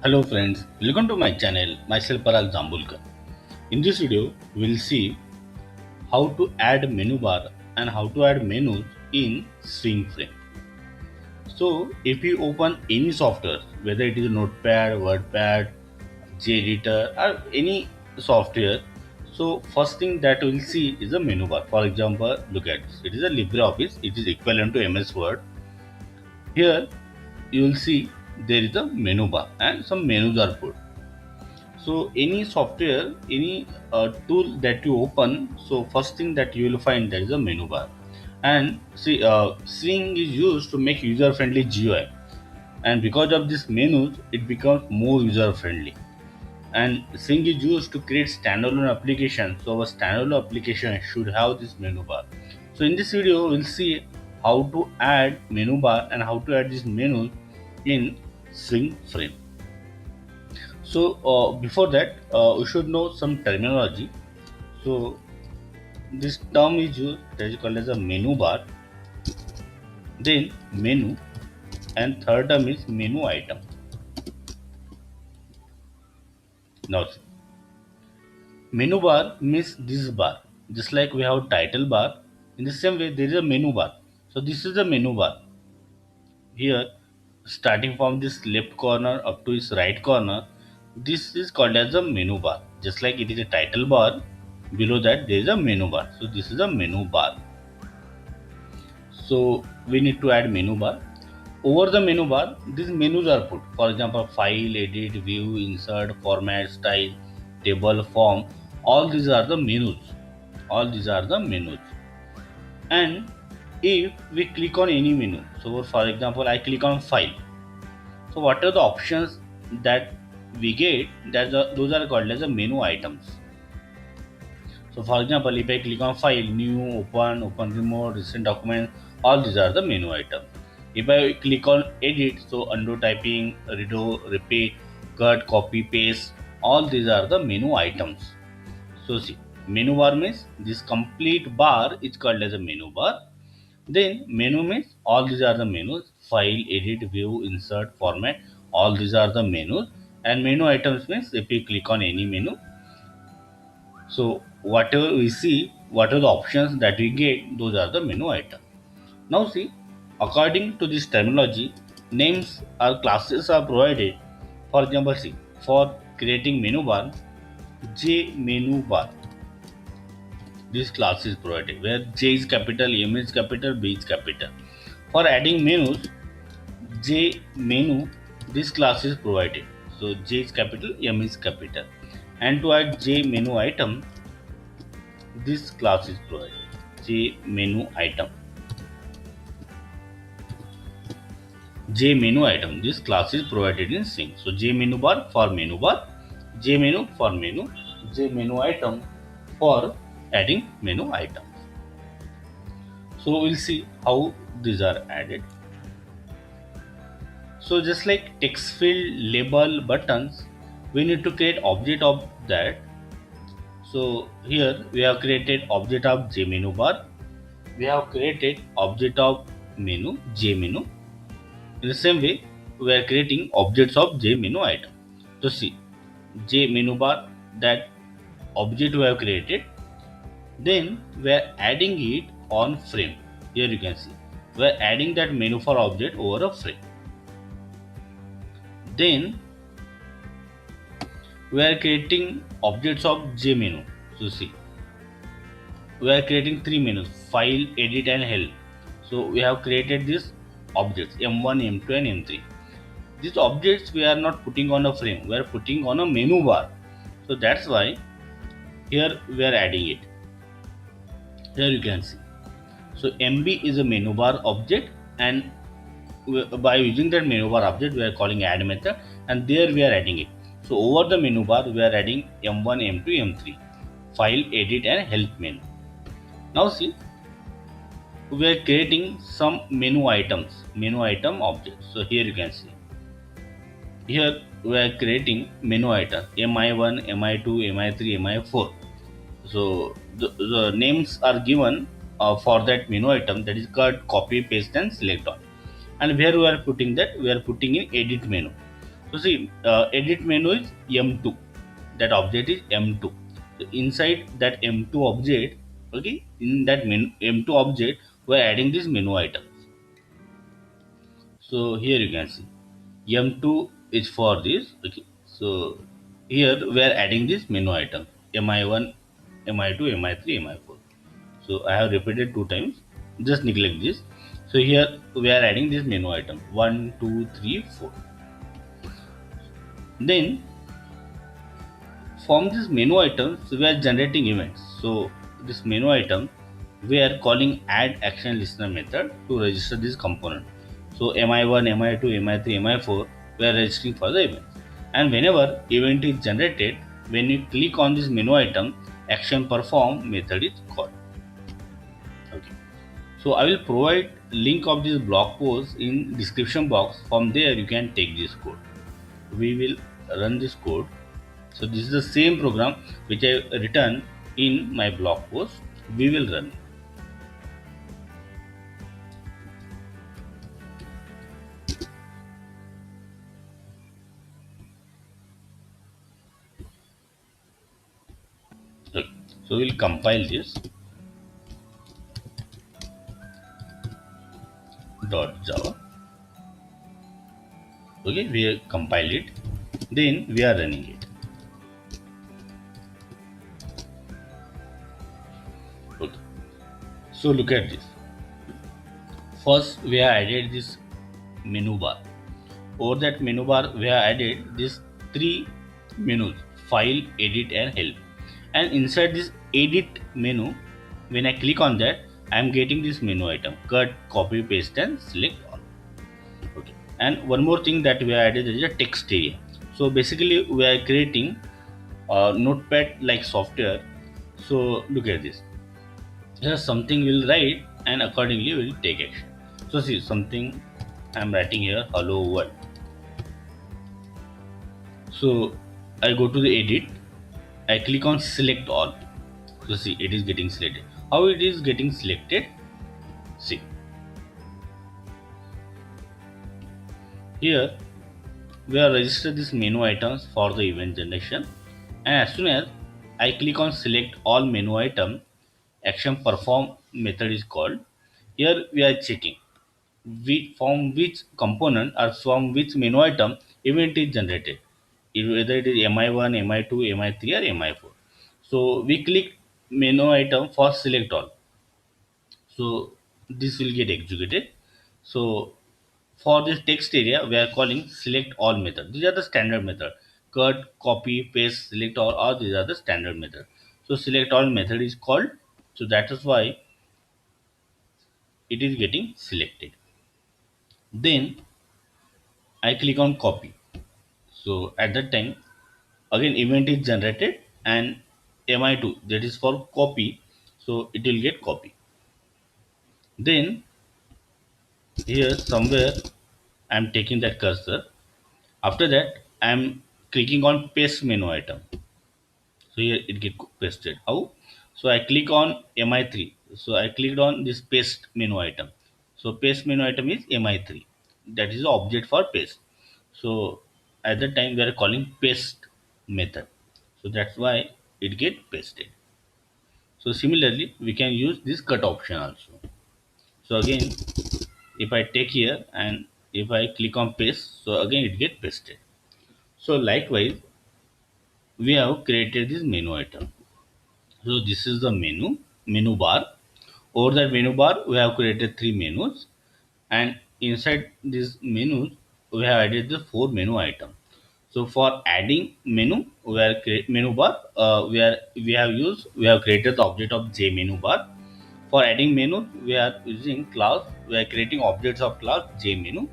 Hello friends, welcome to my channel, myself Parag Zambulkar. In this video, we'll see how to add menu bar and how to add menus in Swing Frame. So if you open any software, whether it is Notepad, WordPad, JEditor or any software, so first thing that we'll see is a menu bar. For example, look at this. It is a LibreOffice, it is equivalent to MS Word. Here you will see there is a menu bar and some menus are put. So any software, any tool that you open, so first thing that you will find there is a menu bar. And see, Swing is used to make user-friendly GUI, and because of this menus, it becomes more user-friendly. And Swing is used to create standalone applications, so a standalone application should have this menu bar. So in this video, we'll see how to add menu bar and how to add this menu in Swing Frame. So before that, we should know some terminology. So this term is used that is called as a menu bar, then menu, and third term is menu item. Now menu bar means this bar, just like we have title bar. In the same way, there is a menu bar. So this is the menu bar. Here, starting from this left corner up to its right corner, this is called as a menu bar. Just like it is a title bar, below that there is a menu bar. So this is a menu bar. So we need to add menu bar. Over the menu bar, these menus are put. For example, file, edit, view, insert, format, style, table, form. All these are the menus. All these are the menus. And if we click on any menu, so for example, I click on file. So what are the options that we get? Those are called as the menu items. So for example, if I click on file, new, open remote, recent document, all these are the menu items. If I click on edit, so undo typing, redo, repeat, cut, copy, paste, all these are the menu items. So see, menu bar means this complete bar is called as a menu bar. Then menu means all these are the menus, file, edit, view, insert, format, all these are the menus. And menu items means if you click on any menu, so whatever we see, what are the options that we get, those are the menu items. Now see, according to this terminology, names or classes are provided. For example, see, for creating menu bar, J menu bar. This class is provided where J is capital, M is capital, B is capital. For adding menus, J menu, this class is provided. So J is capital, M is capital. And to add J menu item, this class is provided. J menu item. J menu item. This class is provided in Swing. So J menu bar for menu bar, J menu for menu, J menu item for adding menu items. So we'll see how these are added. So just like text field, label, buttons, we need to create object of that. So here we have created object of J menu bar. We have created object of menu J menu. In the same way, we are creating objects of J menu item. So see, J menu bar, that object we have created. Then we are adding it on frame. Here you can see we are adding that menu for object over a frame. Then we are creating objects of J menu. So see, we are creating three menus: file, edit, and help. So we have created these objects M1, M2, and M3. These objects we are not putting on a frame, we are putting on a menu bar. So that's why here we are adding it. Here you can see. So MB is a menu bar object, and by using that menu bar object, we are calling add method, and there we are adding it. So over the menu bar, we are adding M1, M2, M3, file, edit, and help menu. Now see, we are creating some menu items, menu item objects. So here you can see. Here we are creating menu item MI1, MI2, MI3, MI4. So the names are given for that menu item, that is cut, copy, paste, and select all. And where we are putting that, we are putting in edit menu. So see, edit menu is M2. That object is M2. So inside that M2 object, okay, in that M2 object, we are adding this menu item. So here you can see M2 is for this. Okay, so here we are adding this menu item MI1, MI2, MI3, MI4. So I have repeated two times. Just neglect this. So here we are adding this menu item 1, 2, 3, 4. Then from this menu items we are generating events. So this menu item we are calling add action listener method to register this component. So mi1, mi2, mi3, mi4 we are registering for the event. And whenever event is generated, when you click on this menu item, action perform method is called. Okay. So I will provide link of this blog post in description box. From there you can take this code. We will run this code. So this is the same program which I written in my blog post. We will run. Okay. So we'll compile this .java. Okay, we compile it. Then we are running it. Okay. So look at this. First we have added this menu bar. Over that menu bar we have added these three menus: file, edit and help. And inside this edit menu, when I click on that, I am getting this menu item: cut, copy, paste and select all. Okay. And one more thing that we have added is a text area. So basically we are creating a notepad like software. So look at this. Here something we'll write and accordingly we'll take action. So see something I'm writing here, hello world. So I go to the edit, I click on select all. So see it is getting selected. How it is getting selected? See here we are register this menu items for the event generation, and as soon as I click on select all menu item, action perform method is called. Here we are checking from which component or from which menu item event is generated, whether it is mi1, mi2, mi3 or mi4. So we click menu item for select all. So this will get executed. So for this text area, we are calling select all method. These are the standard method. Cut, copy, paste, select all these are the standard method. So select all method is called. So that is why it is getting selected. Then I click on copy. So at that time, again event is generated and mi2 that is for copy. So it will get copy. Then here somewhere I am taking that cursor. After that, I am clicking on paste menu item. So here it get pasted. How? So I click on mi3. So I clicked on this paste menu item. So paste menu item is mi3. That is the object for paste. So at that time we are calling paste method. So that's why it get pasted. So similarly, we can use this cut option also. So again, if I take here and if I click on paste, so again it get pasted. So likewise, we have created this menu item. So this is the menu bar. Over that menu bar, we have created three menus, and inside these menus, we have added the four menu items. So for adding menu, we are create menu bar. We have created the object of JMenu bar. For adding menu, we are using class. We are creating objects of class JMenu,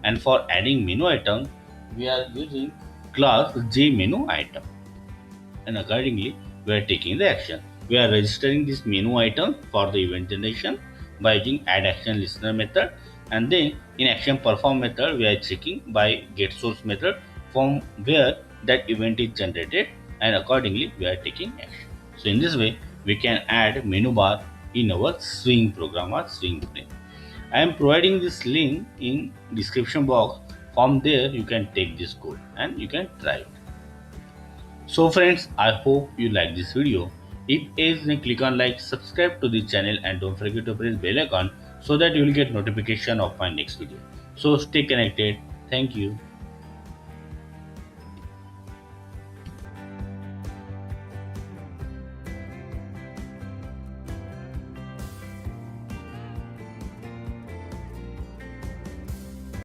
and for adding menu item, we are using class JMenu item, and accordingly we are taking the action. We are registering this menu item for the event generation by using add action listener method, and then in action perform method we are checking by get source method from where that event is generated, and accordingly we are taking action. So in this way we can add menu bar in our Swing program or Swing frame. I am providing this link in description box. From there, you can take this code and you can try it. So friends, I hope you like this video. If is, then click on like, subscribe to the channel and don't forget to press bell icon so that you will get notification of my next video. So stay connected. Thank you.